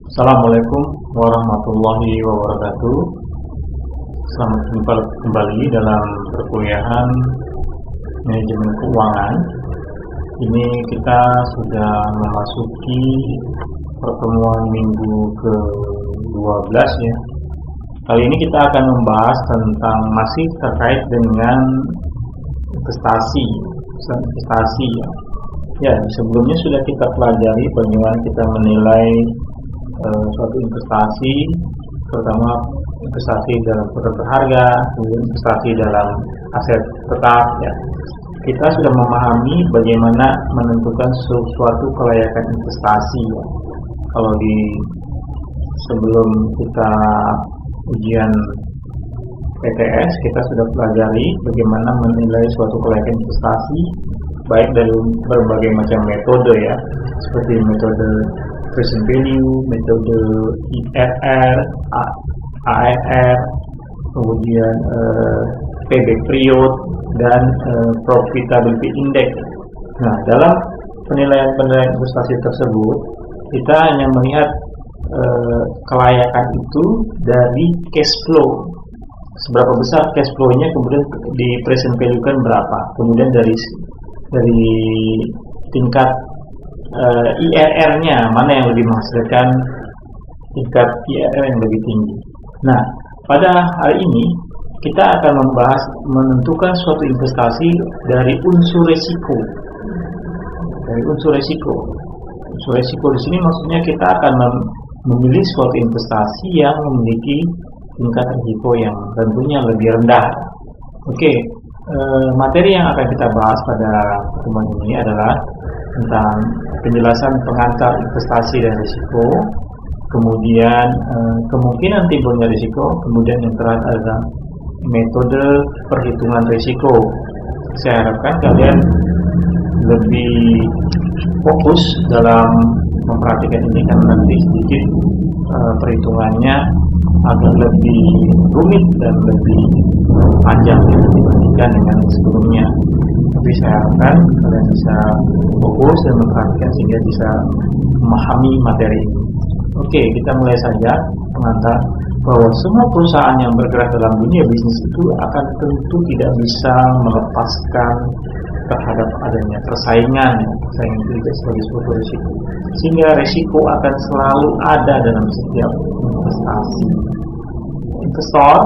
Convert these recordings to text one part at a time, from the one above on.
Assalamualaikum warahmatullahi wabarakatuh. Selamat jumpa kembali dalam perkuliahan manajemen keuangan. Ini kita sudah memasuki pertemuan minggu ke-12 ya. Kali ini kita akan membahas tentang masih terkait dengan investasi ya. Ya, sebelumnya sudah kita pelajari bagaimana kita menilai suatu investasi, terutama investasi dalam produk berharga, kemudian investasi dalam aset tetap ya. Kita sudah memahami bagaimana menentukan suatu kelayakan investasi ya. Kalau sebelum kita ujian PTS, kita sudah pelajari bagaimana menilai suatu kelayakan investasi baik dari berbagai macam metode ya, seperti metode present value, metode IRR, ARR, kemudian payback period, dan profitability index. Nah, dalam penilaian investasi tersebut, kita hanya melihat kelayakan itu dari cash flow. Seberapa besar cash flow-nya, kemudian di present value-kan berapa, kemudian dari tingkat IRR-nya mana yang lebih menghasilkan tingkat IRR yang lebih tinggi. Nah, pada hari ini kita akan membahas menentukan suatu investasi dari unsur resiko. Unsur resiko di sini maksudnya kita akan memilih suatu investasi yang memiliki tingkat risiko yang tentunya lebih rendah. Oke, materi yang akan kita bahas pada pertemuan ini adalah tentang penjelasan pengantar investasi dan risiko, kemudian kemungkinan timbulnya risiko, kemudian yang terakhir adalah metode perhitungan risiko. Saya harapkan kalian lebih fokus dalam memperhatikan ini karena nanti sedikit perhitungannya agak lebih rumit dan lebih panjang dibandingkan dengan sebelumnya. Tapi saya harapkan kalian bisa fokus dan memperhatikan sehingga bisa memahami materi ini. Oke, kita mulai saja pengantar bahwa semua perusahaan yang bergerak dalam dunia bisnis itu akan tentu tidak bisa melepaskan terhadap adanya persaingan itu juga sebagai suatu risiko, sehingga risiko akan selalu ada dalam setiap investasi. Investor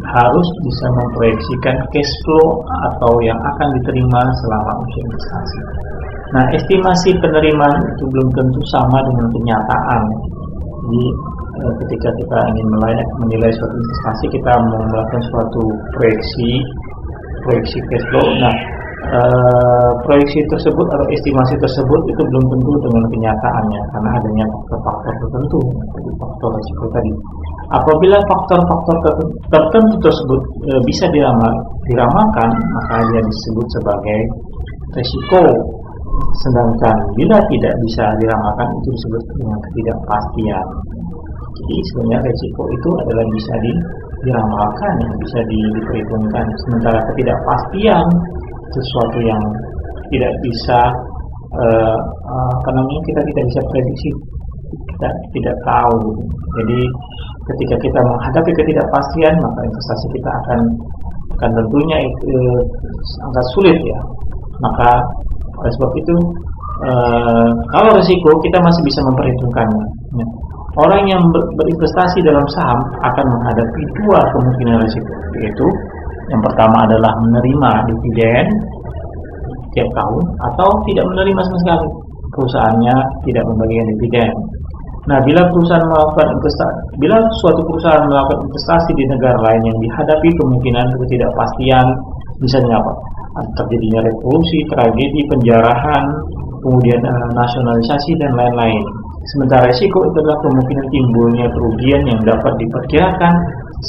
harus bisa memproyeksikan cash flow atau yang akan diterima selama usia investasi. Nah, estimasi penerimaan itu belum tentu sama dengan kenyataan. Jadi ketika kita ingin menilai suatu investasi, kita melakukan suatu proyeksi cash flow. Nah, proyeksi tersebut atau estimasi tersebut itu belum tentu dengan kenyataannya karena adanya faktor-faktor tertentu, faktor risiko tadi. Apabila faktor-faktor tertentu tersebut bisa diramalkan, maka dia disebut sebagai risiko. Sedangkan bila tidak bisa diramalkan, itu disebut dengan ketidakpastian. Jadi sebenarnya risiko itu adalah bisa diramalkan, yang bisa diperhitungkan. Sementara ketidakpastian sesuatu yang tidak bisa kita tidak bisa prediksi, kita tidak tahu. Jadi ketika kita menghadapi ketidakpastian, maka investasi kita akan tentunya sangat sulit ya. Maka oleh sebab itu kalau risiko kita masih bisa memperhitungkannya. Orang yang berinvestasi dalam saham akan menghadapi dua kemungkinan risiko, yaitu yang pertama adalah menerima dividen tiap tahun atau tidak menerima sama sekali, perusahaannya tidak membagikan dividen. Nah, bila suatu perusahaan melakukan investasi di negara lain yang dihadapi kemungkinan ketidakpastian, misalnya apa? Terjadinya revolusi, tragedi, penjarahan, kemudian nasionalisasi dan lain-lain. Sementara risiko itu adalah kemungkinan timbulnya kerugian yang dapat diperkirakan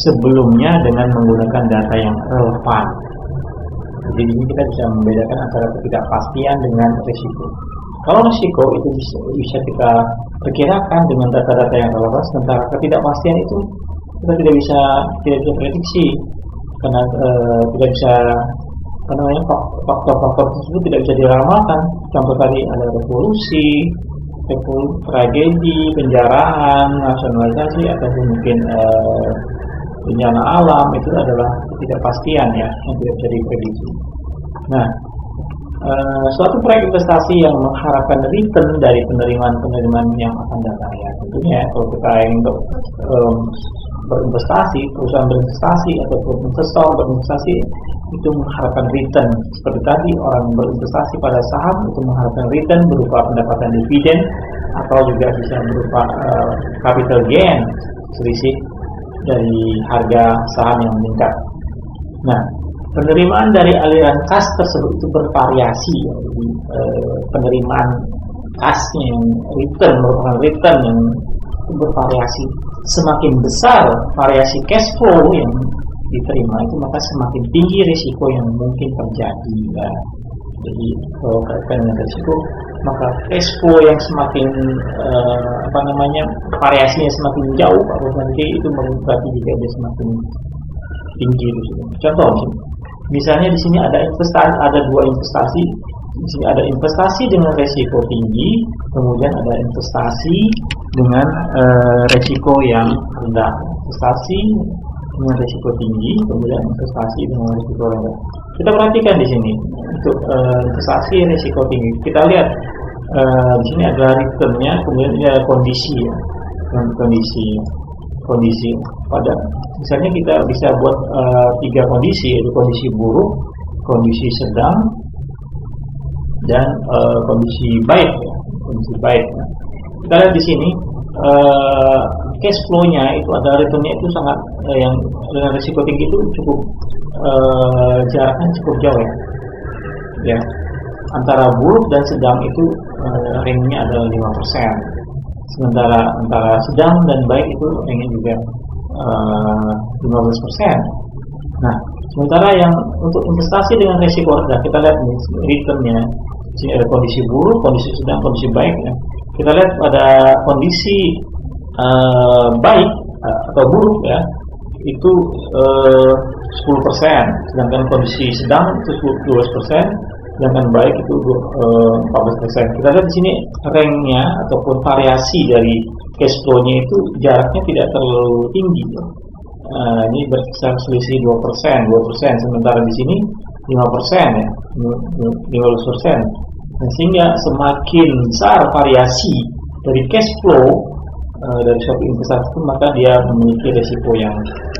sebelumnya dengan menggunakan data yang relevan. Jadi ini kita bisa membedakan antara ketidakpastian dengan risiko. Kalau risiko itu bisa kita perkirakan dengan data-data yang relevan, sementara ketidakpastian itu kita tidak bisa prediksi karena tidak bisa faktor-faktor tersebut tidak bisa diramalkan. Contoh tadi ada revolusi, ataupun tragedi, penjarahan, nasionalisasi, ataupun mungkin bencana alam, itu adalah ketidakpastian ya yang tidak bisa diprediksi. Nah, suatu proyek investasi yang mengharapkan return dari penerimaan yang akan datang ya, tentunya kalau kita ingin berinvestasi, perusahaan berinvestasi ataupun investor berinvestasi itu mengharapkan return. Seperti tadi, orang berinvestasi pada saham itu mengharapkan return berupa pendapatan dividen atau juga bisa berupa capital gain, selisih dari harga saham yang meningkat. Nah, penerimaan dari aliran kas tersebut itu bervariasi ya. Jadi penerimaan kasnya yang merupakan return yang bervariasi. Semakin besar variasi cash flow yang diterima itu, maka semakin tinggi risiko yang mungkin terjadi ya. Jadi kalau kaitan dengan risiko, maka cash flow yang semakin variasinya semakin jauh atau nanti itu berarti juga dia semakin tinggi risiko. Contoh, misalnya di sini ada dua investasi. Di sini ada investasi dengan risiko tinggi, kemudian ada investasi dengan risiko yang rendah. Investasi dengan risiko tinggi, kemudian investasi dengan risiko rendah. Kita perhatikan di sini untuk investasi risiko tinggi. Kita lihat di sini ada returnnya, kemudian ini ada kondisi ya, kondisi. Pada misalnya kita bisa buat 3 kondisi, yaitu kondisi buruk, kondisi sedang, dan kondisi baik ya. Kondisi baik ya. Kita lihat di sini cash flow-nya itu ada returnnya itu sangat yang dengan risiko tinggi itu cukup jaraknya cukup jauh ya. Antara buruk dan sedang itu ringnya adalah 5%. Sementara antara sedang dan baik itu ringnya juga 15%. Nah, sementara yang untuk investasi dengan risiko rendah, kita lihat nih returnnya. Di sini ada kondisi buruk, kondisi sedang, kondisi baik ya. Kita lihat pada kondisi baik atau buruk ya, itu 10%, sedangkan kondisi sedang itu 12%, sedangkan baik itu 14%. Kita lihat di sini ranknya ataupun variasi dari cash flow-nya itu jaraknya tidak terlalu tinggi. Ini berkisar selisih 2%, sementara di sini 5% ya, 15%. Nah, sehingga semakin besar variasi dari cash flow dari suatu investasi itu, maka dia memiliki risiko yang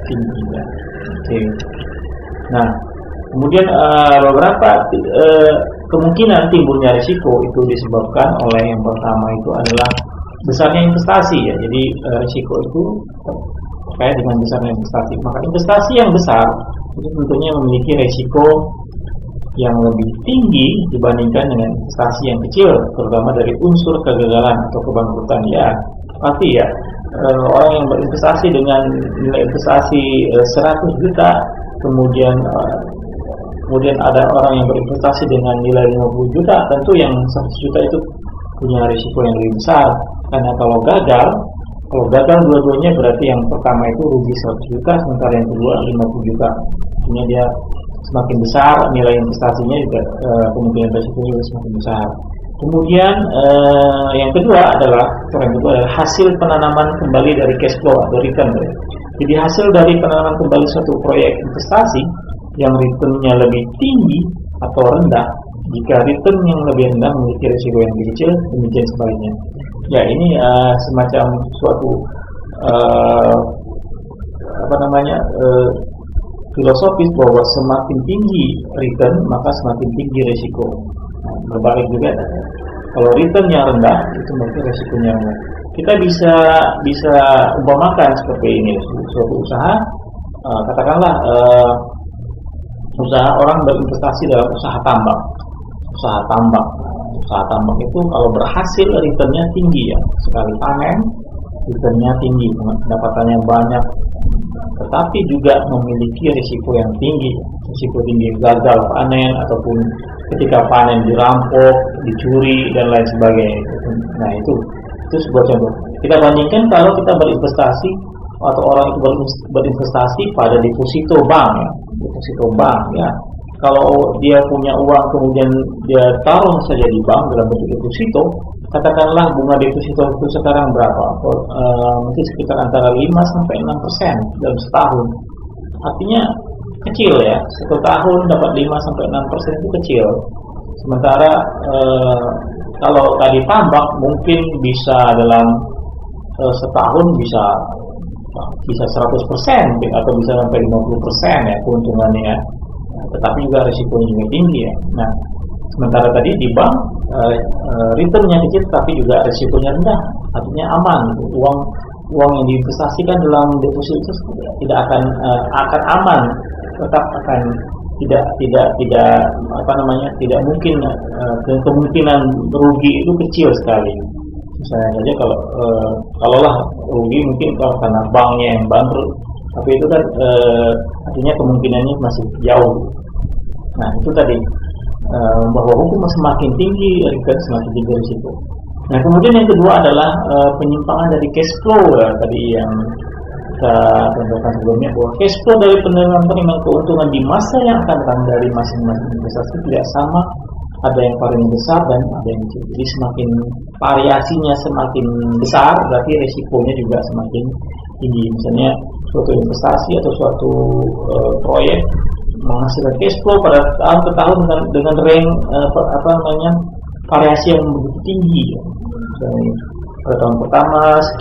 tinggi ya. Oke. Nah, kemudian beberapa kemungkinan timbulnya risiko itu disebabkan oleh yang pertama itu adalah besarnya investasi ya. Jadi risiko itu terkait dengan besarnya investasi. Maka investasi yang besar itu tentunya memiliki risiko yang lebih tinggi dibandingkan dengan investasi yang kecil, terutama dari unsur kegagalan atau kebangkrutan ya. Pasti ya, orang yang berinvestasi dengan nilai investasi 100 juta, kemudian ada orang yang berinvestasi dengan nilai 50 juta, tentu yang 100 juta itu punya risiko yang lebih besar. Karena kalau gagal dua-duanya berarti yang pertama itu rugi 100 juta, sementara yang kedua 50 juta. Artinya dia semakin besar nilai investasinya juga kemungkinan risikonya juga semakin besar. Kemudian yang kedua adalah hasil penanaman kembali dari cash flow atau return. Jadi hasil dari penanaman kembali suatu proyek investasi yang returnnya lebih tinggi atau rendah, jika return yang lebih rendah memiliki risiko yang lebih kecil, demikian sebaliknya. Ya, ini semacam suatu filosofis bahwa semakin tinggi return maka semakin tinggi risiko. Nah, berbalik juga, kalau return yang rendah itu berarti risikonya rendah. Kita bisa umpamakan seperti ini, suatu usaha, katakanlah usaha orang berinvestasi dalam usaha tambang. Usaha tambang itu kalau berhasil returnnya tinggi ya, sekali panen returnnya tinggi, pendapatannya banyak, tetapi juga memiliki risiko yang tinggi, risiko tinggi gagal panen ataupun ketika panen dirampok, dicuri dan lain sebagainya. Nah, itu sebuah contoh. Kita bandingkan kalau kita berinvestasi atau orang itu berinvestasi pada deposito bank ya, kalau dia punya uang kemudian dia taruh saja di bank dalam bentuk deposito, katakanlah bunga deposito itu sekarang berapa? Mungkin sekitar antara 5 sampai 6% dalam setahun. Artinya kecil ya, 1 tahun dapat 5 sampai 6% itu kecil. Sementara kalau tadi tambak mungkin bisa dalam setahun bisa 100% atau bisa sampai 50% ya keuntungannya, tetapi juga risikonya juga tinggi ya. Nah, sementara tadi di bank returnnya kecil tapi juga risikonya rendah, artinya aman. Uang yang diinvestasikan dalam deposito itu tidak akan aman, tetap akan tidak mungkin, kemungkinan rugi itu kecil sekali. Misalnya saja kalaulah rugi mungkin karena banknya yang bangkrut, tapi itu kan artinya kemungkinannya masih jauh. Nah itu tadi bahwa hukum semakin tinggi semakin tinggi risiko. Nah kemudian yang kedua adalah penyimpangan dari cash flow ya, tadi yang kita contohkan sebelumnya, bahwa cash flow dari penerimaan keuntungan di masa yang akan datang dari masing-masing investasi tidak sama, ada yang paling besar dan ada yang kecil. Jadi semakin variasinya semakin besar, berarti risikonya juga semakin tinggi. Misalnya suatu investasi atau suatu proyek menghasilkan cash flow pada tahun ke tahun dengan range variasi yang begitu tinggi. Misalnya pada tahun pertama 500,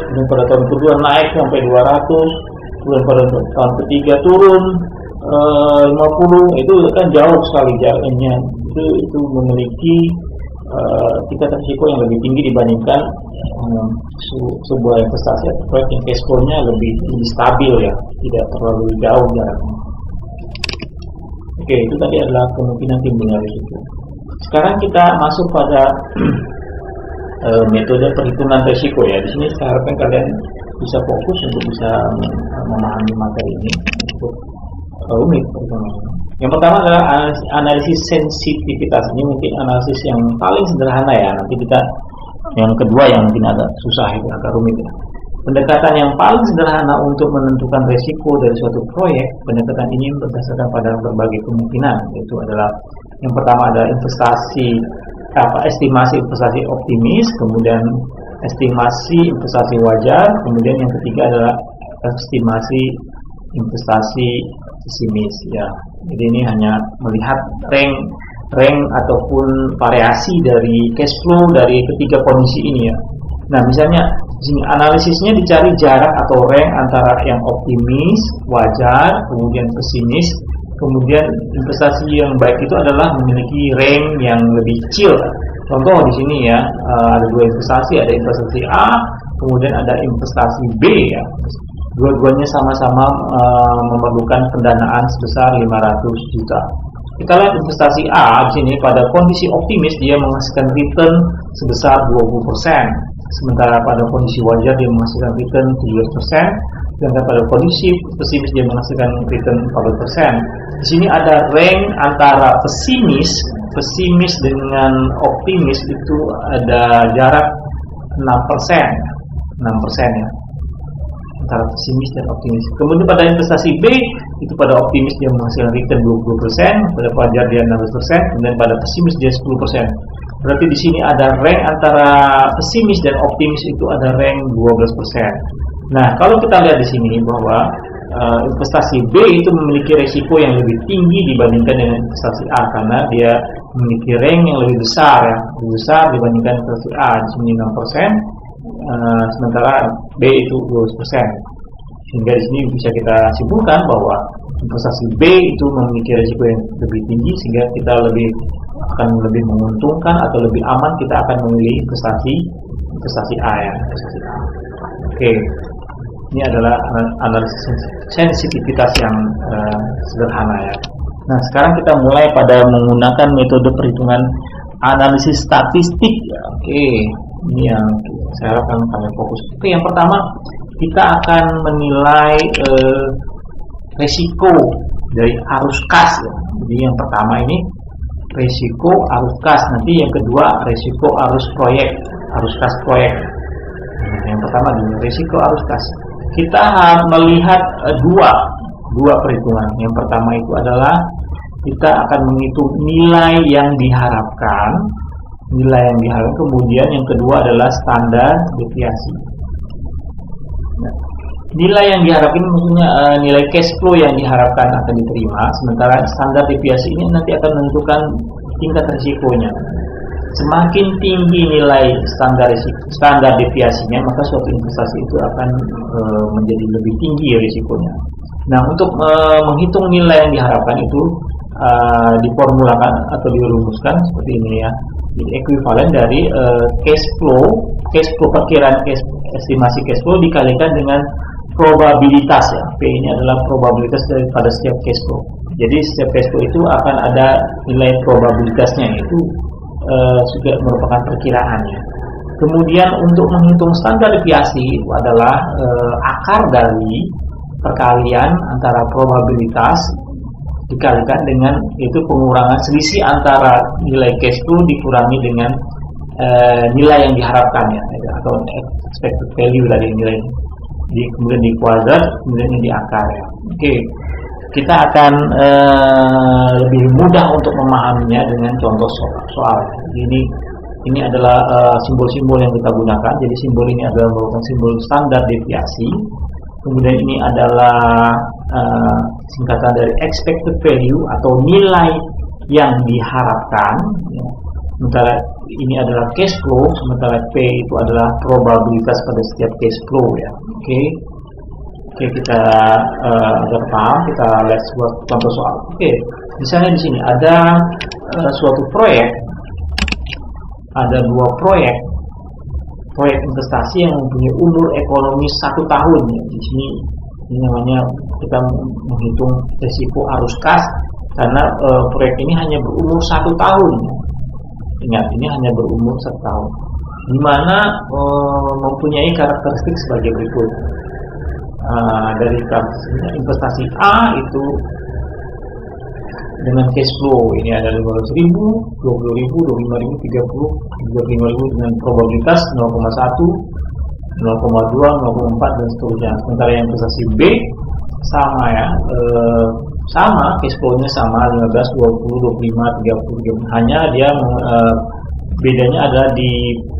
kemudian pada tahun kedua naik sampai 200, kemudian pada tahun ketiga turun 50, itu kan jauh sekali jaraknya. Itu memiliki tingkat risiko yang lebih tinggi dibandingkan sebuah investasi atau proyek yang cash flow-nya lebih stabil ya, tidak terlalu jauh jaraknya. Oke, itu tadi adalah kemungkinan timbulnya risiko. Sekarang kita masuk pada metode perhitungan risiko ya. Di sini saya harapkan kalian bisa fokus untuk bisa memahami materi ini untuk rumit perhitungannya. Yang pertama adalah analisis sensitivitas. Ini mungkin analisis yang paling sederhana ya. Nanti kita yang kedua yang mungkin agak susah, itu agak rumit ya. Pendekatan yang paling sederhana untuk menentukan risiko dari suatu proyek, pendekatan ini berdasarkan pada berbagai kemungkinan, yaitu adalah yang pertama ada estimasi investasi optimis, kemudian estimasi investasi wajar, kemudian yang ketiga adalah estimasi investasi pesimis ya. Jadi ini hanya melihat rank ataupun variasi dari cash flow dari ketiga kondisi ini ya. Nah, misalnya analisisnya dicari jarak atau rank antara yang optimis, wajar, kemudian pesimis. Kemudian investasi yang baik itu adalah memiliki rank yang lebih kecil. Contoh di sini ya, ada dua investasi, ada investasi A, kemudian ada investasi B ya. Dua-duanya sama-sama memerlukan pendanaan sebesar 500 juta. Kita lihat investasi A di sini pada kondisi optimis dia menghasilkan return sebesar 20%. Sementara pada kondisi wajar dia menghasilkan return 17%, sedangkan pada kondisi pesimis dia menghasilkan return 14%. Di sini ada rank antara pesimis dengan optimis itu ada jarak 6% ya, antara pesimis dan optimis. Kemudian pada investasi B itu pada optimis dia menghasilkan return 20%, pada wajar dia 16%, kemudian pada pesimis dia 10%. Berarti di sini ada rank antara pesimis dan optimis itu ada rank 12%. Nah, kalau kita lihat di sini bahwa investasi B itu memiliki risiko yang lebih tinggi dibandingkan dengan investasi A karena dia memiliki rank yang lebih besar ya, lebih besar dibandingkan investasi A. Di sini 6%, sementara B itu 12%. Sehingga di sini bisa kita simpulkan bahwa investasi B itu memiliki risiko yang lebih tinggi, sehingga kita akan lebih menguntungkan atau lebih aman kita akan memilih investasi A ya, investasi A. Oke. Ini adalah analisis sensitivitas yang sederhana ya. Nah, sekarang kita mulai pada menggunakan metode perhitungan analisis statistik. Oke, ini yang saya akan kalian fokus. Oke, yang pertama kita akan menilai risiko dari arus kas ya. Jadi yang pertama ini risiko arus kas, nanti yang kedua risiko arus kas proyek. Nah, yang pertama ini risiko arus kas. Kita melihat dua dua perhitungan. Yang pertama itu adalah kita akan menghitung nilai yang diharapkan, kemudian yang kedua adalah standar deviasi. Nah, nilai yang diharapkan maksudnya nilai cash flow yang diharapkan akan diterima, sementara standar deviasi ini nanti akan menentukan tingkat risikonya. Semakin tinggi nilai standar deviasinya, maka suatu investasi itu akan menjadi lebih tinggi risikonya. Nah, untuk menghitung nilai yang diharapkan itu diformulakan atau dirumuskan seperti ini ya. Jadi ekuivalen dari cash flow perkiraan estimasi cash flow dikalikan dengan probabilitas ya. P ini adalah probabilitas daripada setiap cash flow. Jadi setiap cash flow itu akan ada nilai probabilitasnya, itu juga merupakan perkiraan ya. Kemudian untuk menghitung standar deviasi itu adalah akar dari perkalian antara probabilitas dikalikan dengan itu pengurangan selisih antara nilai cash flow dikurangi dengan nilai yang diharapkan ya, atau expected value dari nilai kemudian di kuadrat, kemudian di akar ya. Oke, kita akan lebih mudah untuk memahaminya dengan contoh soal. Ini adalah simbol-simbol yang kita gunakan. Jadi simbol ini adalah merupakan simbol standar deviasi. Kemudian ini adalah singkatan dari expected value atau nilai yang diharapkan ya. Sementara ini adalah cash flow, sementara P itu adalah probabilitas pada setiap cash flow ya. Oke, kita agar paham, kita lihat sebuah contoh soal. Oke, misalnya di sini ada suatu proyek, ada dua proyek investasi yang mempunyai umur ekonomi 1 tahun ya. Di sini ini namanya kita menghitung risiko arus kas karena proyek ini hanya berumur 1 tahun ya. Ingat, ini hanya berumur 1 tahun, di mana mempunyai karakteristik sebagai berikut. Dari karakteristik investasi A itu dengan cash flow ini ada 500.000, 20.000, 25.000, 30, 35.000 dengan probabilitas 0,1, 0,2, 0,4 dan seterusnya. Sementara yang investasi B sama ya, sama cash flow-nya sama 15, 20, 25, 30, hanya dia bedanya adalah di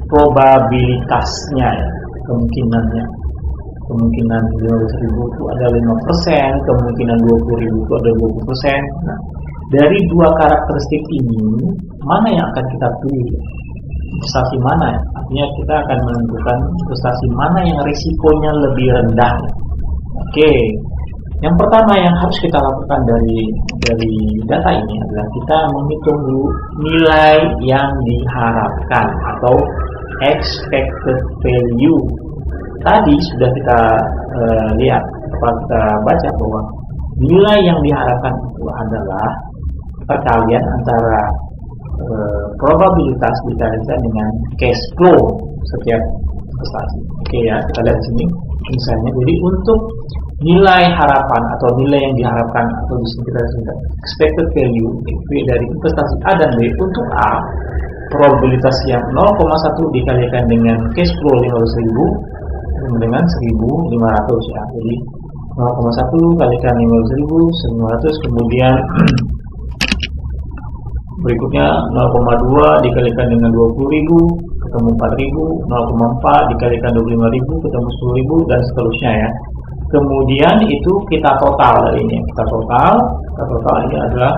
probabilitasnya ya, kemungkinan 15.000 itu ada 5%, kemungkinan 20.000 itu ada 20%. Nah, dari dua karakteristik ini mana yang akan kita pilih? Investasi mana? Artinya kita akan menentukan investasi mana yang risikonya lebih rendah. Oke. Yang pertama yang harus kita lakukan dari data ini adalah kita menghitung dulu nilai yang diharapkan atau expected value. Tadi sudah kita lihat atau kita baca bahwa nilai yang diharapkan itu adalah perkalian antara probabilitas dikalikan dengan cash flow setiap investasi. Oke ya, kita lihat sini misalnya. Jadi untuk nilai harapan atau nilai yang diharapkan atau bisa kita sebut expected value dari investasi A dan B, untuk A probabilitas yang 0,1 dikalikan dengan cash flow 500.000 dengan 1.500 ya. Jadi 0,1 kalikan 500.000 kemudian berikutnya 0,2 dikalikan dengan 20.000 ketemu 4.000, 0,4 dikalikan 25.000 ketemu 10.000 dan seterusnya ya. Kemudian itu kita total dari ini. Kita total ini adalah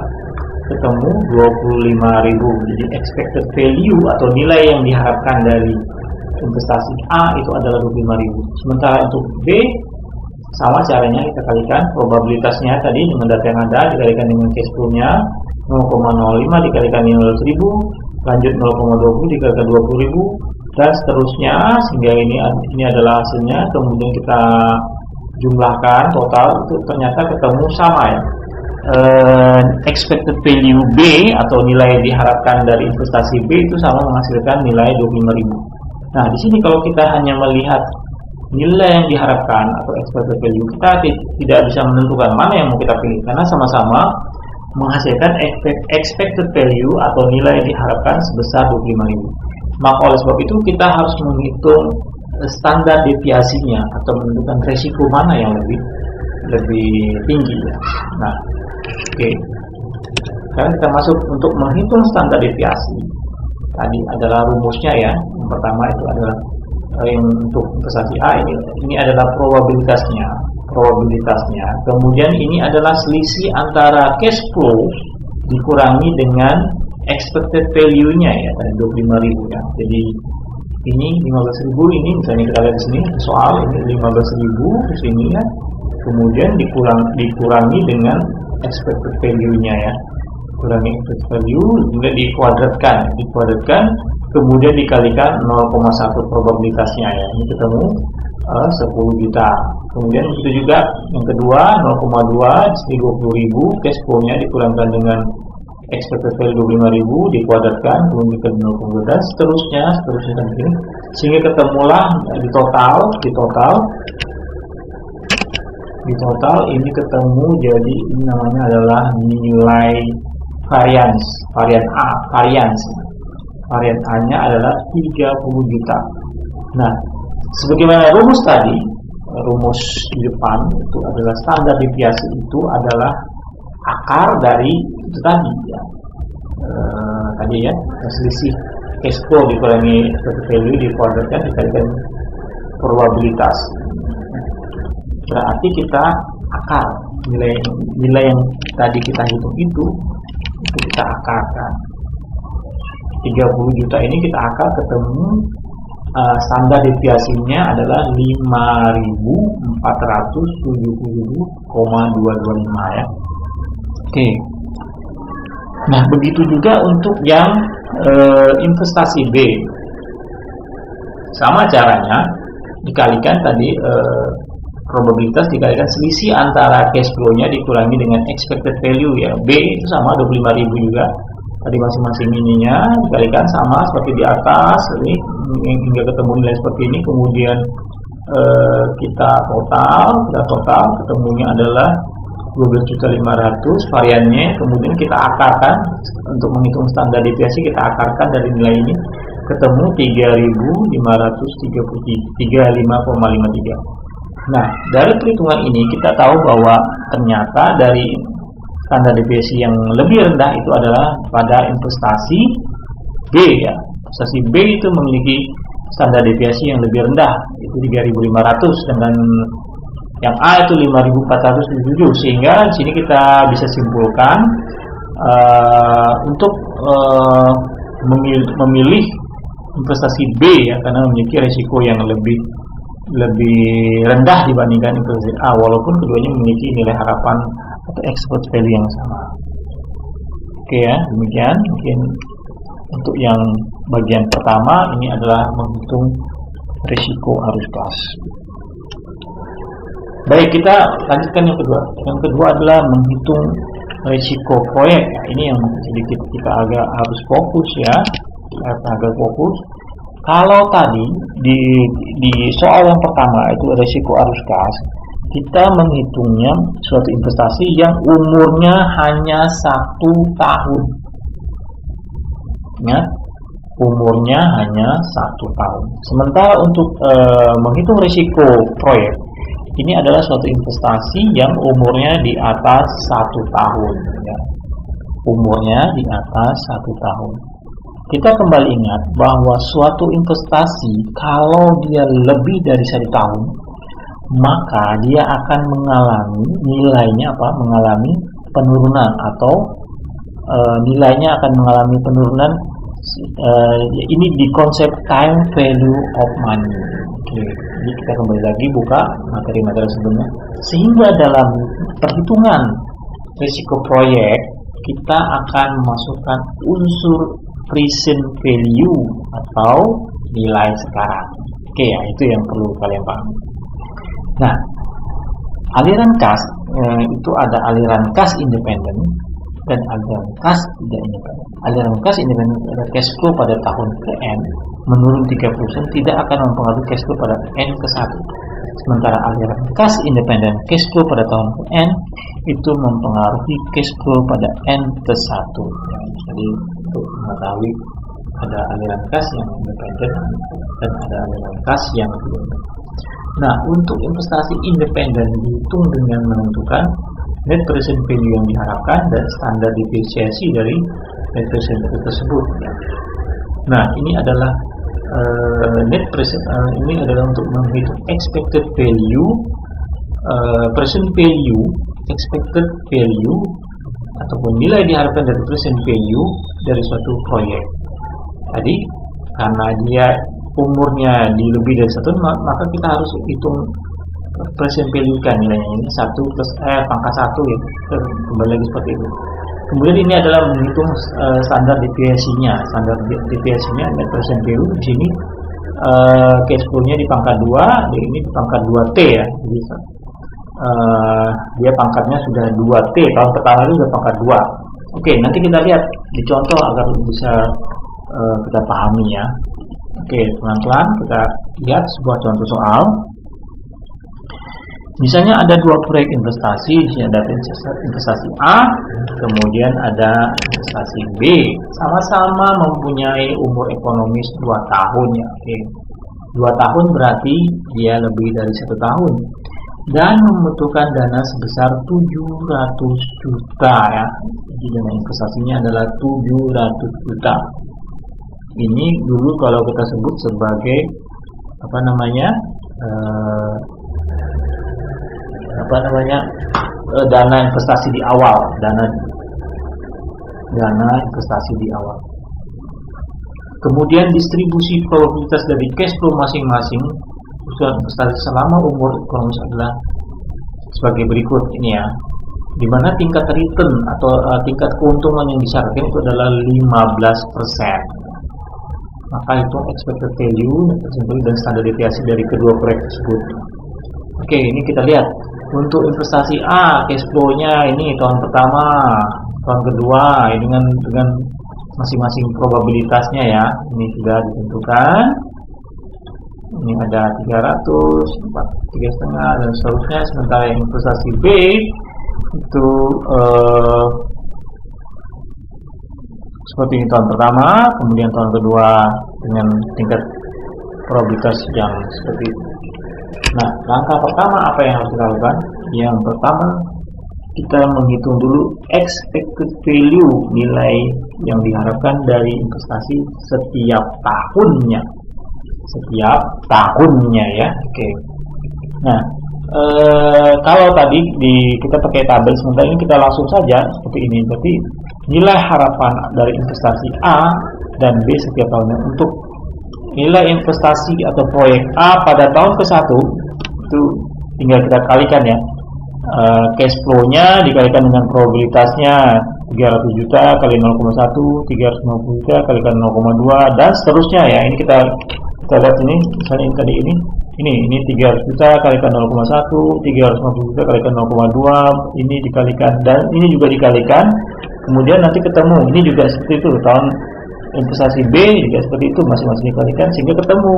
ketemu 25.000. Jadi expected value atau nilai yang diharapkan dari investasi A itu adalah 25.000. Sementara untuk B sama caranya, kita kalikan probabilitasnya tadi dengan data yang ada dikalikan dengan cash flow-nya 0,05 dikalikan 500.000, lanjut 0,20 dikalikan 20.000 dan seterusnya sehingga ini adalah hasilnya. Kemudian kita jumlahkan total, itu ternyata ketemu sama ya. Expected value B atau nilai diharapkan dari investasi B itu sama menghasilkan nilai 25.000. Nah, di sini kalau kita hanya melihat nilai yang diharapkan atau expected value, kita tidak bisa menentukan mana yang mau kita pilih karena sama-sama menghasilkan expected value atau nilai yang diharapkan sebesar 25.000. Maka oleh sebab itu kita harus menghitung standar deviasinya atau menentukan resiko mana yang lebih lebih tinggi ya. Nah, oke. Sekarang kita masuk untuk menghitung standar deviasi. Tadi adalah rumusnya ya. Yang pertama itu adalah yang untuk investasi A, ini adalah probabilitasnya. Kemudian ini adalah selisih antara cash flow dikurangi dengan expected value-nya ya, tadi 25.000 ya. Jadi ini 15.000, ini misalnya kita lihat di sini soal ini 15.000 di sini ya. Kemudian dikurangi dengan expected value-nya ya. Kurangi expected value, kemudian dikuadratkan, kemudian dikalikan 0,1 probabilitasnya ya. Ini ketemu 10 juta. Kemudian itu juga yang kedua 0,2 di 20.000, cash flow-nya dikurangkan dengan expected value 25.000, dikuadratkan, kemudian ke 0,12, seterusnya dan begini, sehingga ketemulah di total ini ketemu, jadi ini namanya adalah nilai varian A-nya adalah 30 juta. Nah, sebagaimana rumus tadi, rumus di depan itu adalah standar deviasi itu adalah akar dari itu tadi ya. Tadi ya, selisih cash flow dikurangi expected value dikuadratkan dikalikan probabilitas. Berarti kita akar nilai yang tadi kita hitung itu kita akarkan. 30 juta ini kita akar ketemu standar deviasinya adalah 5.477,225 ya. Oke. Nah, begitu juga untuk yang investasi B. Sama caranya, dikalikan tadi probabilitas dikalikan selisih antara cash flow-nya dikurangi dengan expected value ya. B itu sama 25.000 juga. Tadi masing-masing ininya dikalikan sama seperti di atas ini hingga ketemu nilai seperti ini. Kemudian kita total ketemunya adalah 12.500 variannya. Kemudian kita akarkan untuk menghitung standar deviasi, kita akarkan dari nilai ini ketemu 3.535,53. Nah, dari perhitungan ini kita tahu bahwa ternyata dari standar deviasi yang lebih rendah itu adalah pada investasi B ya. Investasi B itu memiliki standar deviasi yang lebih rendah, itu 3.500, dengan yang A itu 5.477. Sehingga di sini kita bisa simpulkan untuk memilih investasi B ya, karena memiliki risiko yang lebih rendah dibandingkan investasi A, walaupun keduanya memiliki nilai harapan atau expected value yang sama. Oke ya, demikian mungkin untuk yang bagian pertama ini adalah menghitung risiko arus kas. Baik, kita lanjutkan yang kedua. Yang kedua adalah menghitung risiko proyek. Nah, ini yang sedikit kita agak harus fokus ya, agak fokus. Kalau tadi di soal yang pertama itu risiko arus kas, kita menghitungnya suatu investasi yang umurnya hanya 1 tahun. Ya, umurnya hanya 1 tahun. Sementara untuk menghitung risiko proyek, ini adalah suatu investasi yang umurnya di atas 1 tahun. Ya. Umurnya di atas 1 tahun. Kita kembali ingat bahwa suatu investasi kalau dia lebih dari 1 tahun, maka dia akan mengalami nilainya mengalami penurunan atau nilainya akan mengalami penurunan. Ini di konsep time value of money. Oke, jadi kita kembali lagi buka materi-materi sebelumnya. Sehingga dalam perhitungan risiko proyek kita akan memasukkan unsur present value atau nilai sekarang. Oke ya, itu yang perlu kalian pahami. Nah, aliran kas itu ada aliran kas independen dan aliran kas tidak independen. Aliran kas independen adalah cash flow pada tahun ke-N menurun 30% tidak akan mempengaruhi cash flow pada N ke-1. Sementara aliran kas independen cash flow pada tahun ke-N itu mempengaruhi cash flow pada N ke-1. Ya, jadi untuk mengetahui ada aliran kas yang independen dan ada aliran kas yang tidak independen. Nah, untuk investasi independen dihitung dengan menentukan net present value yang diharapkan dan standar depresiasi dari net present value tersebut. Nah, ini adalah net present ini adalah untuk menghitung expected value, present value, expected value ataupun nilai diharapkan dari present value dari suatu proyek. Tadi karena dia umurnya di lebih dari 1 tahun, maka kita harus hitung present value kan nilainya ini 1 plus pangkat 1 ya, kembali lagi seperti itu. Kemudian ini adalah menghitung standar deviasinya. Standar deviasinya net present value di sini cash flow-nya di pangkat 2, dan ini di pangkat 2T ya. Jadi dia pangkatnya sudah 2T, tahun pertama itu sudah pangkat 2. Oke, nanti kita lihat di contoh agar bisa kita pahami ya. Oke, pelan-pelan kita lihat sebuah contoh soal. Misalnya ada 2 proyek investasi, di sini ada investasi A, kemudian ada investasi B, sama-sama mempunyai umur ekonomis 2 tahun ya. Oke. 2 tahun berarti dia lebih dari 1 tahun dan membutuhkan dana sebesar 700 juta ya. Jadi dana investasinya adalah 700 juta. Ini dulu kalau kita sebut sebagai dana investasi di awal, dana investasi di awal. Kemudian distribusi probabilitas dari cash flow masing-masing usaha investasi selama umur ekonomis adalah sebagai berikut ini ya. Di mana tingkat return atau tingkat keuntungan yang disyaratkan itu adalah 15%. Maka itu expected value dan standar deviasi dari kedua proyek tersebut. Oke, ini kita lihat untuk investasi A, cash flow-nya ini tahun pertama, tahun kedua, dengan masing-masing probabilitasnya ya. Ini sudah ditentukan. Ini ada 300, 3,5 dan seterusnya. Sementara investasi B itu seperti ini tahun pertama, kemudian tahun kedua dengan tingkat probabilitas yang seperti itu. Nah, langkah pertama apa yang harus kita lakukan? Yang pertama, kita menghitung dulu expected value, nilai yang diharapkan dari investasi setiap tahunnya. Setiap tahunnya ya. Oke. Nah, kalau tadi kita pakai tabel, sementara ini kita langsung saja seperti ini. Berarti nilai harapan dari investasi A dan B setiap tahunnya. Untuk nilai investasi atau proyek A pada tahun ke-1 itu tinggal kita kalikan ya. Cash flow-nya dikalikan dengan probabilitasnya 300 juta kali 0,1, 350 juta kalikan 0,2 dan seterusnya ya. Ini kita lihat ini, misalnya ini tadi ini 300 juta kalikan 0,1, 350 juta kalikan 0,2, ini dikalikan dan ini juga dikalikan. Kemudian nanti ketemu, ini juga seperti itu, tahun investasi B juga seperti itu, masing-masing dikalikan sehingga ketemu.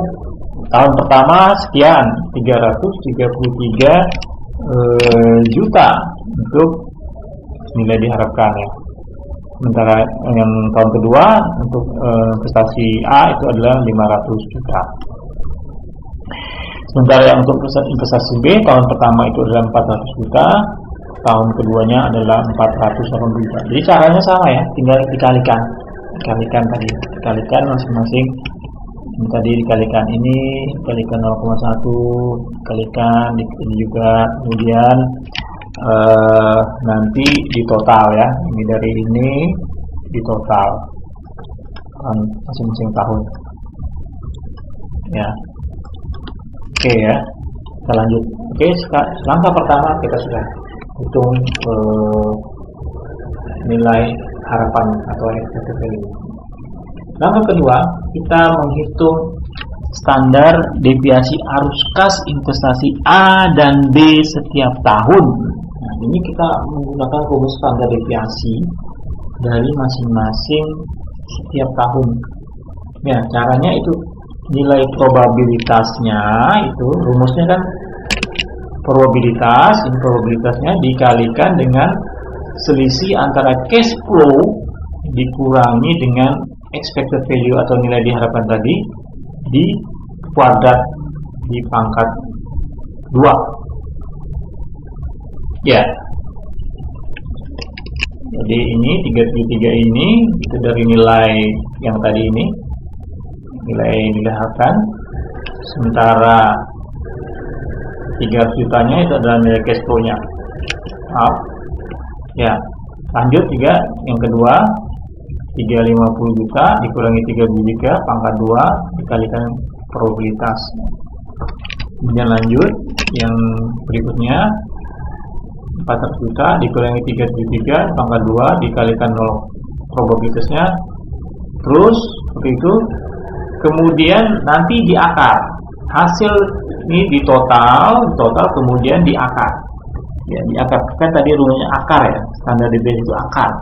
Tahun pertama sekian, 333 juta untuk nilai diharapkan ya. Sementara yang tahun kedua untuk investasi A itu adalah 500 juta. Sementara yang untuk investasi B tahun pertama itu adalah 400 juta, tahun keduanya adalah 480 juta. Jadi caranya sama ya, tinggal dikalikan masing-masing. Tadi dikalikan ini, dikalikan 0,1, dikalikan ini juga, kemudian nanti di total ya. Ini dari ini di total masing-masing tahun. Ya. Oke ya. Kita lanjut. Oke, langkah pertama kita sudah hitung nilai harapan atau expected value. Langkah kedua, kita menghitung standar deviasi arus kas investasi A dan B setiap tahun. Nah, ini kita menggunakan rumus standar deviasi dari masing-masing setiap tahun. Ya, caranya itu nilai probabilitasnya itu rumusnya kan probabilitas, ini probabilitasnya dikalikan dengan selisih antara cash flow dikurangi dengan expected value atau nilai diharapkan tadi di kuadrat di pangkat 2. Ya. Jadi ini 373 ini itu dari nilai yang tadi ini, nilai harga. Sementara 300 jutanya itu adalah nilai cash flow-nya. Maaf. Ya. Lanjut juga yang kedua, 350 juta dikurangi 33 pangkat 2 dikalikan probabilitas. Kemudian lanjut yang berikutnya, 400 juta dikurangi 373 pangkat 2 dikalikan 0 probabilitasnya. Terus seperti itu. Kemudian nanti di akar. Hasil ini di total kemudian di akar. Ya, di akar. Kan tadi rumusnya akar ya. Standar deviasi itu akar.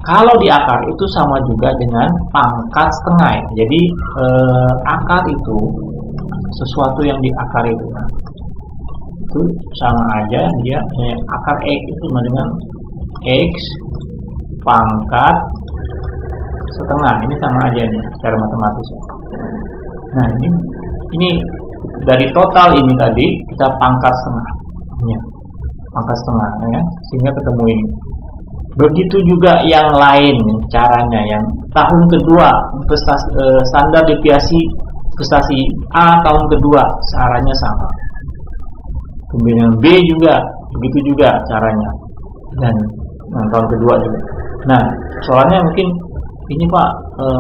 Kalau di akar itu sama juga dengan pangkat setengah. Jadi akar itu sesuatu yang di akar itu sama aja dia akar X itu sama dengan X pangkat setengah. Ini sama aja nih secara matematis. Nah ini dari total ini tadi kita pangkat setengah ya, pangkat setengah ya, sehingga ketemu ini. Begitu juga yang lain caranya, yang tahun kedua standar deviasi prestasi A tahun kedua caranya sama. Kemudian B juga begitu juga caranya, dan tahun kedua juga. Nah soalnya mungkin ini Pak,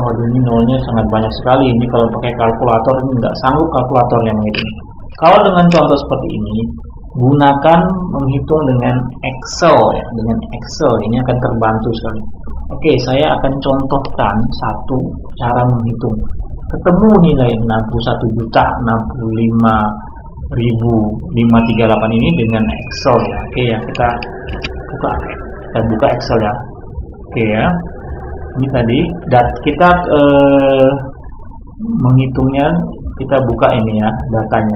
waduh ini nolnya sangat banyak sekali. Ini kalau pakai kalkulator ini nggak sanggup kalkulator yang menghitung. Kalau dengan contoh seperti ini, gunakan menghitung dengan Excel ya. Dengan Excel ini akan terbantu sekali. Oke, saya akan contohkan satu cara menghitung. Ketemu nilai 61.065.538 ini dengan Excel ya. Oke ya, kita buka Excel ya. Oke ya. Ini tadi kita menghitungnya, kita buka ini ya datanya.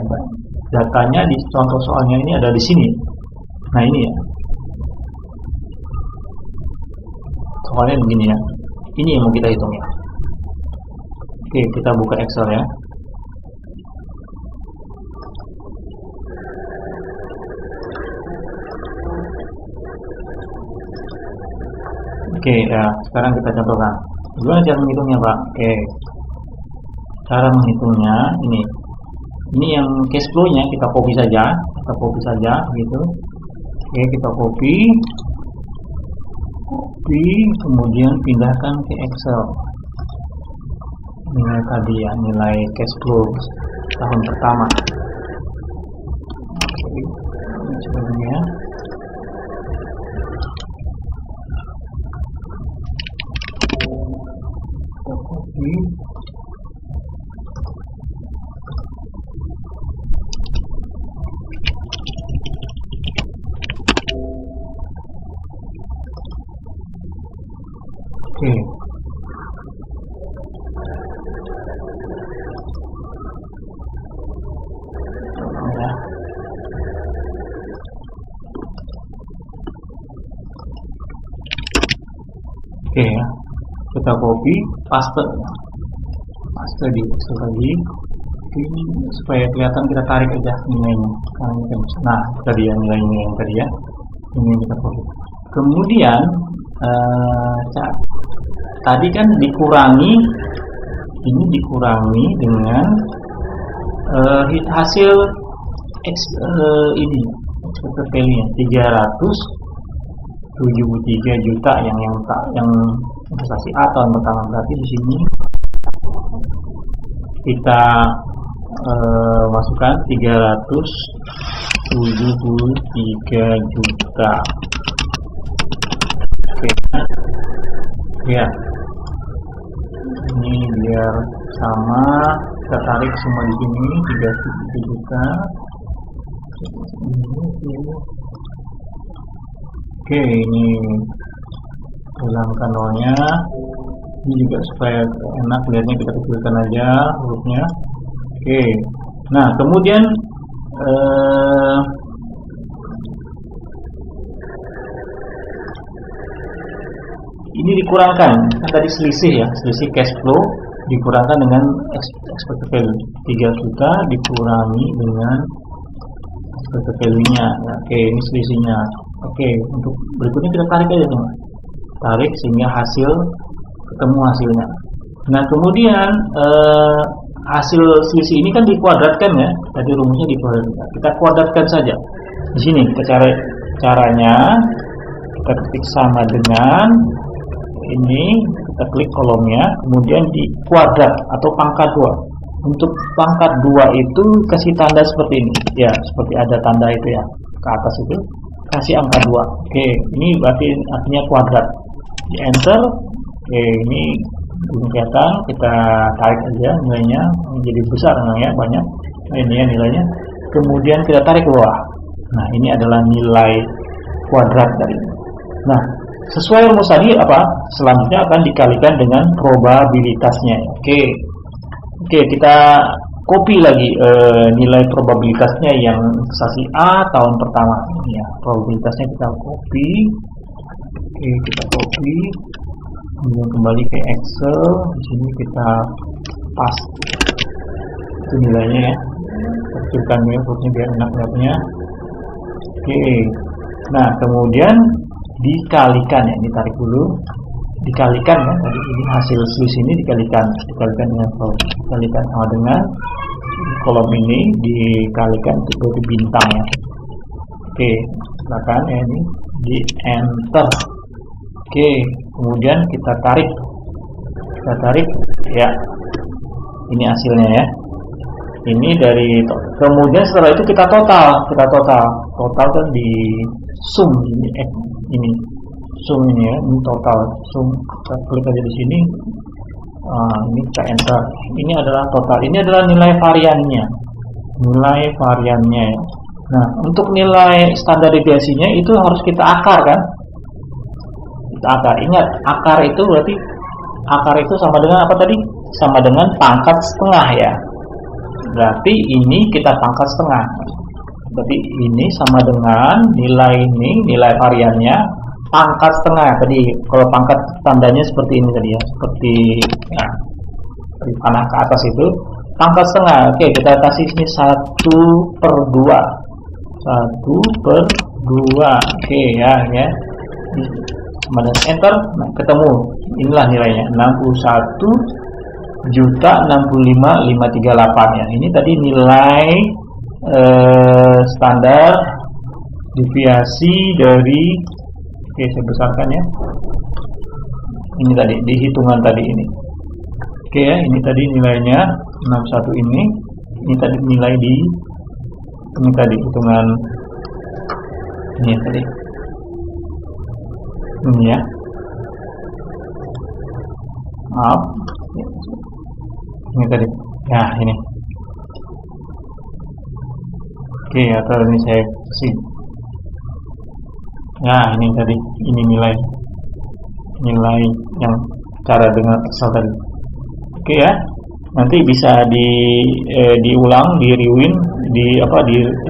Datanya di contoh soalnya ini ada di sini. Nah ini ya. Soalnya begini ya. Ini yang mau kita hitung ya. Oke, kita buka Excel ya. Oke, ya, sekarang kita contohkan. Gimana cara menghitungnya, Pak? Oke. Cara menghitungnya ini. Ini yang cash flow-nya kita copy saja, gitu. Oke, kita copy, kemudian pindahkan ke Excel. Nilai tadi ya, nilai cash flow tahun pertama. Oke, sebelumnya. Oke. Ya. Oke ya. Kita copy, paste di Excel lagi. Ini supaya kelihatan, kita tarik aja nilainya. Nah, tadi ya nilainya yang tadi ya. Ini kita copy. Kemudian tadi kan dikurangi, ini dikurangi dengan hasil ini expected value 373 juta yang investasi A tahun pertama. Berarti di sini kita masukkan 373 juta. Oke. Ya. Ini biar sama, kita tarik semua di sini 37 juta. Oke, ini hilangkan nolnya. Ini juga supaya enak lihatnya, kita kecilkan aja hurufnya. Oke. Nah, kemudian ini dikurangkan, kan tadi selisih ya, selisih cash flow dikurangkan dengan expected value 3 juta dikurangi dengan expected value-nya. Oke, ini selisihnya. Oke, untuk berikutnya kita tarik aja teman. Tarik sehingga ketemu hasilnya. Nah, kemudian hasil selisih ini kan dikuadratkan ya. Tadi rumusnya dikuadratkan. Kita kuadratkan saja. Di sini kita cari caranya. Kita ketik sama dengan ini, kita klik kolomnya, kemudian di kuadrat atau pangkat 2. Untuk pangkat 2 itu kasih tanda seperti ini. Ya, seperti ada tanda itu ya. Ke atas itu kasih angka 2. Oke, ini berarti artinya kuadrat. Di enter. Oke, ini belum kelihatan, kita tarik aja nilainya menjadi besar namanya, banyak. Nah, ini ya nilainya. Kemudian kita tarik ke bawah. Nah, ini adalah nilai kuadrat dari ini. Nah, sesuai rumus tadi apa? Selanjutnya akan dikalikan dengan probabilitasnya. Oke, kita copy lagi nilai probabilitasnya yang investasi A tahun pertama. Ya, probabilitasnya kita copy. Oke, kita copy. Kemudian kembali ke Excel. Di sini kita paste itu nilainya ya. Kecilkan ya, biar enak lihatnya. Oke. Nah, kemudian dikalikan ya, ditarik dulu, dikalikan ya, tadi ini hasil selisih ini dikalikan dengan dikalikan sama dengan kolom ini dikalikan seperti bintang ya. Oke, silakan ya, ini di enter. Oke, kemudian kita tarik ya, ini hasilnya ya. Ini dari, kemudian setelah itu kita total kan di sum ini sum ini ya, ini total sum. Kita klik aja di sini. Ini kita enter. Ini adalah total. Ini adalah nilai variannya. Ya. Nah, untuk nilai standar deviasinya itu harus kita akar kan? Kita akar. Ingat, akar itu berarti akar itu sama dengan apa tadi? Sama dengan pangkat setengah ya. Berarti ini kita pangkat setengah. Berarti ini sama dengan nilai variannya pangkat setengah tadi. Kalau pangkat tandanya seperti ini tadi ya, seperti ya, dari panah ke atas itu pangkat setengah. Oke, kita kasih sini 1/2. 1/2. Oke ya. Sama dengan enter. Nah, ketemu. Inilah nilainya 61.065.538 ya. Ini tadi nilai standar deviasi dari, oke saya besarkan ya, ini tadi di hitungan tadi ini. Oke ya, ini tadi nilainya 61 ini tadi nilai di ini tadi hitungan ini tadi ini ya, maaf ini tadi ya, ini. Oke, atau ini saya kasih. Nah, ini tadi, ini nilai yang cara dengan Excel tadi. Oke ya, nanti bisa diulang, di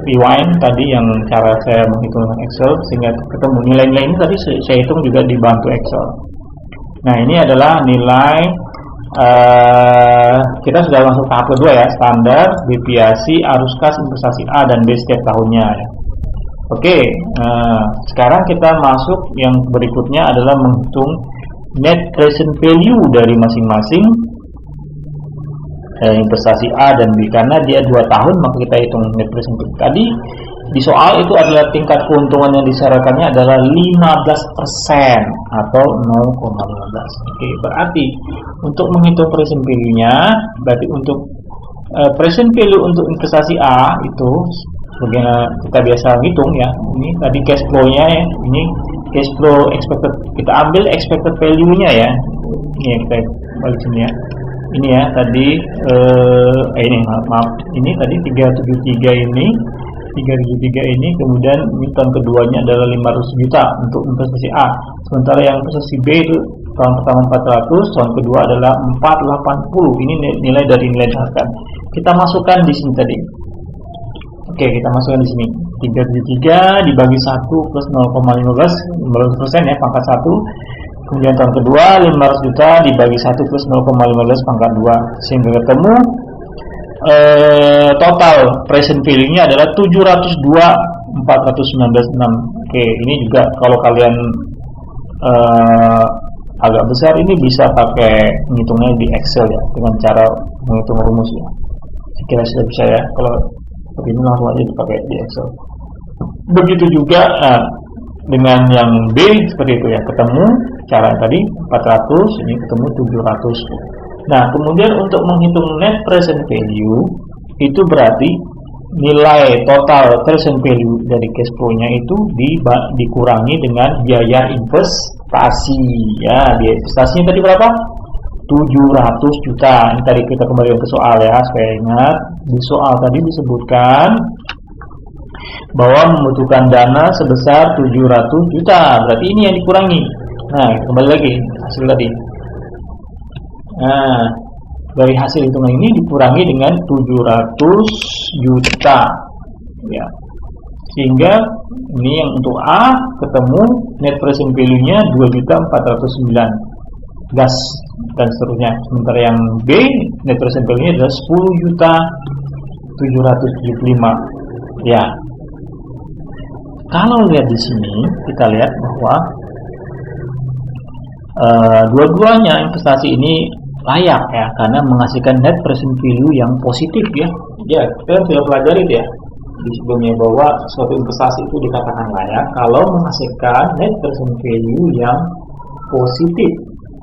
rewind tadi yang cara saya menghitung dengan Excel sehingga ketemu nilai-nilai ini tadi saya hitung juga dibantu Excel. Nah, ini adalah nilai kita sudah masuk tahap kedua ya, standar deviasi arus kas investasi A dan B setiap tahunnya ya. Oke, sekarang kita masuk yang berikutnya adalah menghitung net present value dari masing-masing investasi A dan B. Karena dia 2 tahun maka kita hitung net present value. Tadi di soal itu adalah tingkat keuntungan yang disyaratkannya adalah 15% atau 0,15. Oke, berarti untuk menghitung present value-nya, berarti untuk present value untuk investasi A itu bagaimana kita biasa hitung ya. Ini tadi cash flow-nya ya. Ini cash flow expected. Kita ambil expected value-nya ya. Ini kita balik sini ya. Ini ya tadi ini maaf. Ini tadi 373 ini. 373 ini, kemudian ini tahun keduanya adalah 500 juta untuk investasi A. Sementara yang investasi B itu tahun pertama 400, tahun kedua adalah 480. Ini nilai dari nilai dasar. Kita masukkan di sini tadi. Oke, kita masukkan di sini. 373 dibagi 1 plus 0,15% ya, pangkat 1. Kemudian tahun kedua 500 juta dibagi 1 plus 0,15 pangkat 2 sehingga ketemu total present value-nya adalah 702.419.6. Oke, ini juga kalau kalian agak besar ini bisa pakai menghitungnya di Excel ya, dengan cara menghitung rumus ya. Saya kira sudah bisa ya. Kalau seperti ini langsung aja dipakai di Excel. Begitu juga dengan yang B seperti itu ya, ketemu cara tadi 400, ini ketemu 700. Nah, kemudian untuk menghitung net present value itu berarti nilai total present value dari cash flow-nya itu dikurangi dengan biaya investasi ya. Biaya investasinya tadi berapa? 700 juta. Ini tadi kita kembali ke soal ya, supaya ingat di soal tadi disebutkan bahwa membutuhkan dana sebesar 700 juta. Berarti ini yang dikurangi. Nah, kembali lagi hasil tadi. Nah, dari hasil hitungan ini dikurangi dengan 700 juta ya. Sehingga ini yang untuk A ketemu net present value-nya 2.409 gas dan seterusnya. Sementara yang B net present value-nya adalah 10.775 ya. Kalau lihat di sini kita lihat bahwa dua-duanya investasi ini layak ya, karena menghasilkan net present value yang positif ya. Ya, kita sudah pelajari ya di sebelumnya bahwa suatu investasi itu dikatakan layak kalau menghasilkan net present value yang positif.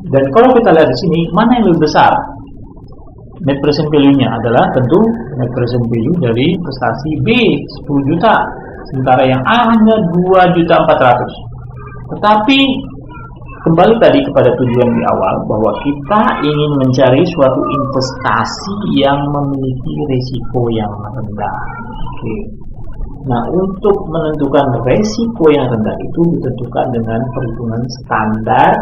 Dan kalau kita lihat di sini, mana yang lebih besar? Net present value-nya adalah tentu net present value dari investasi B 10 juta, sementara yang A hanya 2.400.000. Tetapi kembali tadi kepada tujuan di awal bahwa kita ingin mencari suatu investasi yang memiliki risiko yang rendah. Oke. Nah, untuk menentukan risiko yang rendah itu ditentukan dengan perhitungan standar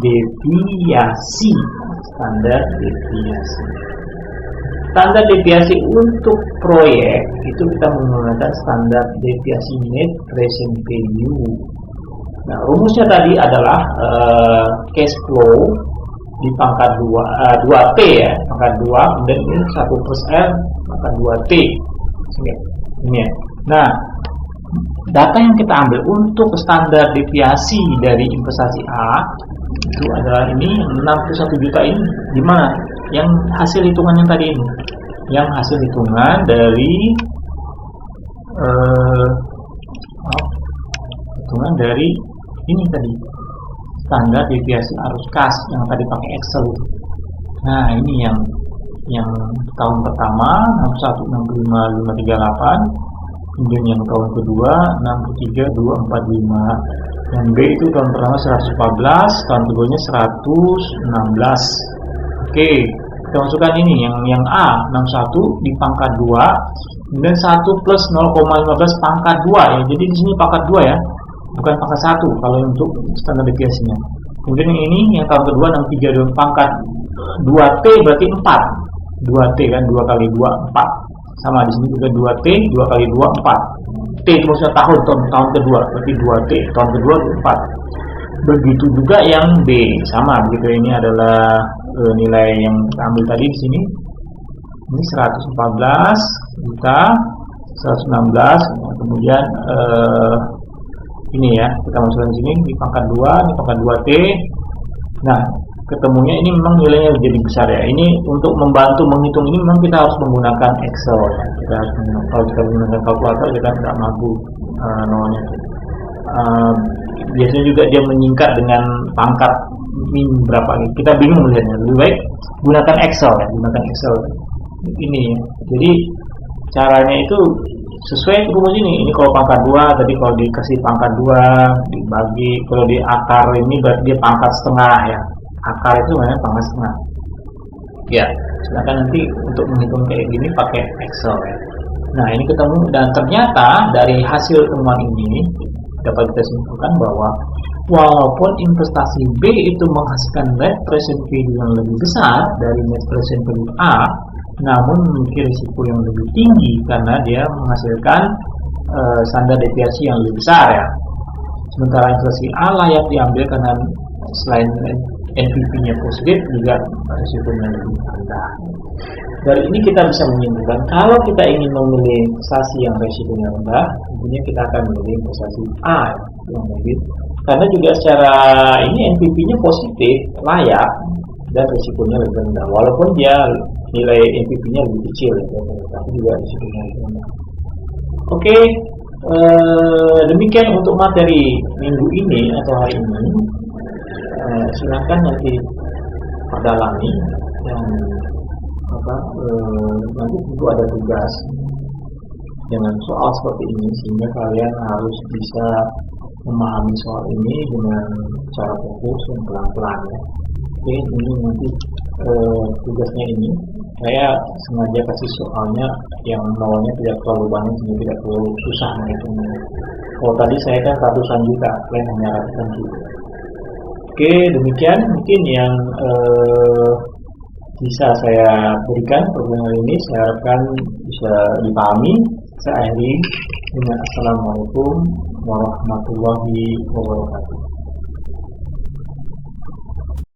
deviasi. Standar deviasi. Standar deviasi untuk proyek itu kita menggunakan standar deviasi net present value. Nah, rumusnya tadi adalah cash flow di pangkat 2T ya, pangkat 2, kemudian ini 1+R pangkat 2T. Ini ya. Nah, data yang kita ambil untuk standar deviasi dari investasi A itu adalah ini 61 juta ini. Gimana? Yang hasil hitungan yang tadi ini, yang hasil hitungan dari hitungan dari ini tadi, standar deviasi arus kas yang tadi pakai Excel itu. Nah, ini yang tahun pertama 61, 65, 538, kemudian yang tahun kedua 63, 245. Yang B itu tahun pertama 114, tahun keduanya 116. Oke, kita masukkan ini yang A 61 di pangkat 2, kemudian 1 plus 0,15 pangkat 2 ya. Jadi di sini pangkat 2 ya, bukan pangkat 1 kalau untuk standar deviasinya. Kemudian yang ini yang tahun kedua 63 pangkat 2T berarti 4. 2T kan, 2 kali 2 4. Sama di sini juga 2T, 2 kali 2 4. T itu maksudnya tahun kedua, berarti 2T tahun kedua 4. Begitu juga yang B, sama begitu. Ini adalah nilai yang kita ambil tadi di sini. Ini 114 juta, 116. Nah, kemudian ini ya, kita masukkan di sini di pangkat 2, di pangkat 2T. Nah, ketemunya ini memang nilainya jadi besar ya. Ini untuk membantu menghitung ini memang kita harus menggunakan Excel ya. Kita harus kalau kita menggunakan kalkulator kita tidak mampu nolnya. Biasanya juga dia menyingkat dengan pangkat min berapa ini. Kita bingung melihatnya. Lebih baik gunakan Excel ya, gunakan Excel ini ya. Jadi caranya itu sesuai rumus ini. Ini kalau pangkat 2 tadi, kalau dikasih pangkat 2 dibagi, kalau di akar ini berarti dia pangkat setengah ya. Akar itu namanya pangkat setengah. Ya, silakan nanti untuk menghitung kayak gini pakai Excel ya. Nah, ini ketemu dan ternyata dari hasil temuan ini dapat kita simpulkan bahwa walaupun investasi B itu menghasilkan net present value yang lebih besar dari net present value A, namun memiliki risiko yang lebih tinggi karena dia menghasilkan standar deviasi yang lebih besar ya. Sementara investasi A layak diambil karena selain NPV-nya positif juga risikonya lebih rendah. Dari ini kita bisa menyimpulkan kalau kita ingin memilih investasi yang resikonya rendah, tentunya kita akan memilih investasi A yang lebih, karena juga secara ini NPV-nya positif, layak, dan risikonya lebih rendah. Walaupun dia nilai NPV-nya lebih kecil, ya, tapi juga risikonya lebih rendah. Oke, demikian untuk materi minggu ini atau hari ini. Silakan nanti perdalami dan nanti tentu ada tugas dengan soal seperti ini, sehingga kalian harus bisa memahami soal ini dengan cara fokus dan pelan-pelan ya. Oke, ini nanti tugasnya ini saya sengaja kasih soalnya yang nolnya tidak terlalu banyak sehingga tidak terlalu susah menghitungnya. Kalau tadi saya kan ratusan juta, kalian hanya ratusan juta. Oke, demikian mungkin yang bisa saya berikan pertemuan ini. Saya harapkan bisa dipahami. Saya akhiri dengan Assalamualaikum warahmatullahi wabarakatuh.